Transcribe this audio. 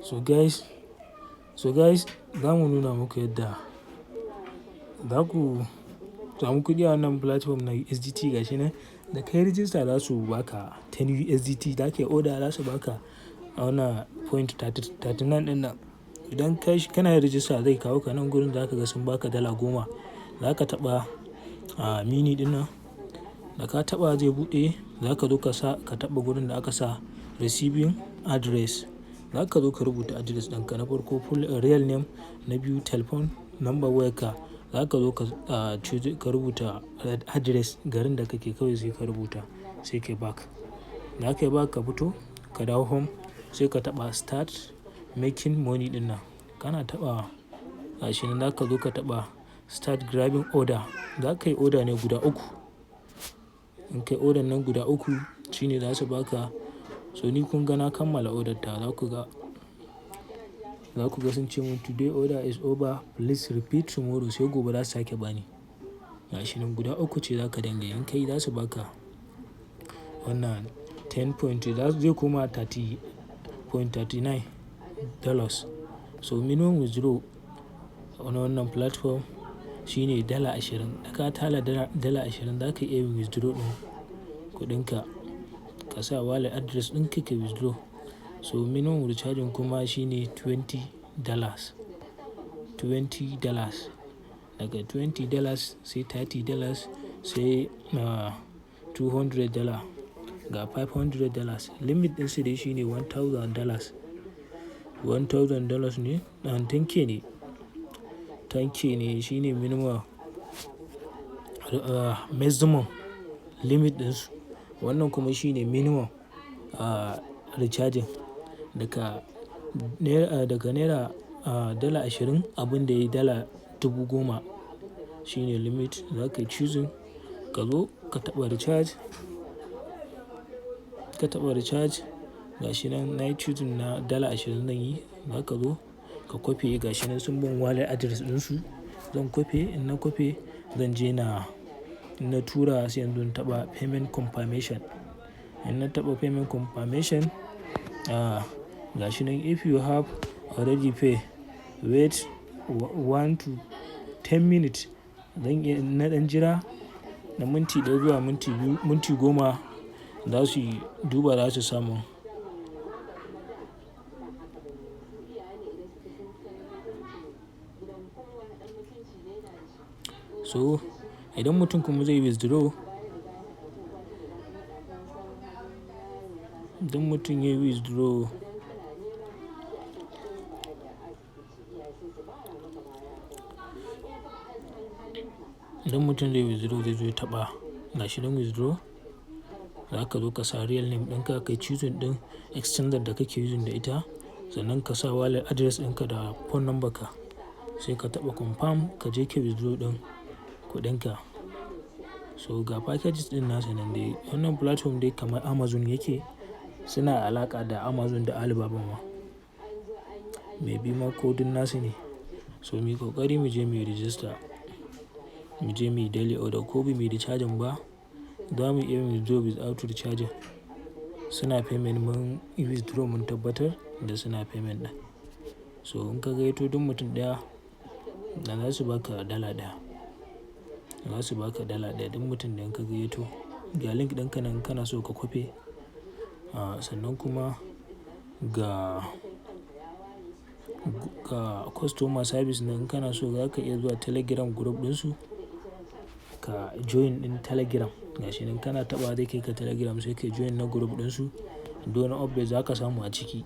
So guys za mu nuna muku yadda za ku samu kuɗi a wannan platform na USDT gashi nan. Da kai register za su baka 10 USDT, da kai order za su baka a wannan point 39 ɗin nan. Idan kana register zai kawo ka nan gurin za ka ga sun baka $10. Za ka taɓa a mini ɗin nan, da ka taɓa zai buɗe. Za ka zo ka taɓa gurin da aka sa receiving address. Za ka zo ka rubuta address ɗinka na farko full real name, na biyu telephone number wayarka. Za ka zo ka rubuta address garin da kake kawai sai ka rubuta sai kai back. Da kai back ka fito ka dawo home sai ka taɓa start making money ɗin nan. Kana taɓa gashi nan za ka zo ka taɓa start grabbing order. Za ka yi order ne guda uku. In kai order nan guda uku shine za su baka. So ni kun ga na kammala order ta, za ku ga sun ce mun today order is over, please repeat tomorrow. Sai gobe za su sake bani. Gashi nan guda uku ce za ka dinga yi. In kai za su baka wannan 10 point, zai koma $30.39. So minimum withdraw a wannan platform shine $20. Da ka tara $20 za ka iya yin withdraw ɗin kuɗinka. Ka sa wallet address ɗinka ka withdraw. So minimum recharging kuma shine $20. Daga $20 sai $30 sai $200 ga $500. Limit ɗinsu dai shine $1,000. $1,000 ne, 10K ne. 10K ne shine minimum maximum limit ɗinsu. Wannan kuma shine minimum recharging daga naira $20 abin da yayi $10,000 shine limit. Za ka yi choosing ka zo ka taɓa recharge. Gashi nan na yi choosing na $20 zan yi. Za ka zo ka copy gashi nan sun ban wallet address ɗinsu. Zan copy, in na copy zan je na tura sai yanzu in taɓa payment confirmation. In na taɓa payment confirmation gashi nan if you have already pay wait 1 to 10 minutes. Na ɗan jira na minti 1 zuwa minti 2, minti 10 za su duba za su samu. So idan mutum kuma zai withdraw, idan mutum ya withdraw zai zo ya taɓa gashi nan withdraw. Za ka zo ka sa real name ɗinka, ka yi choosing ɗin exchanger da kake using da ita. Sannan ka sa wallet address ɗinka da phone number ka. Sai ka taɓa confirm ka je ka withdraw ɗin kuɗinka. So ga packages ɗin nasa nan dai. Wannan platform dai kamar Amazon yake. Suna alaƙa da Amazon da Alibaba ma. Maybe ma ko duk nasu ne. So muyi ƙoƙari mu je muyi register. Mu je muyi daily order ko ba muyi recharging ba. Za mu iya withdraw without recharging. Suna payment mun withdraw mun tabbatar da suna payment ɗin. So in ka gayyato duk mutum ɗaya za su baka $1. Za su baka $1 duk mutum da in ka gayyato. Ga link ɗinka nan kana so ka copy. Sannan kuma ga customer service nan kana so za ka iya zuwa Telegram group ɗinsu ka join ɗin Telegram. Gashi nan kana taɓa zai kai ka Telegram sai ka join na group ɗinsu. Duk wani update za ka samu a ciki.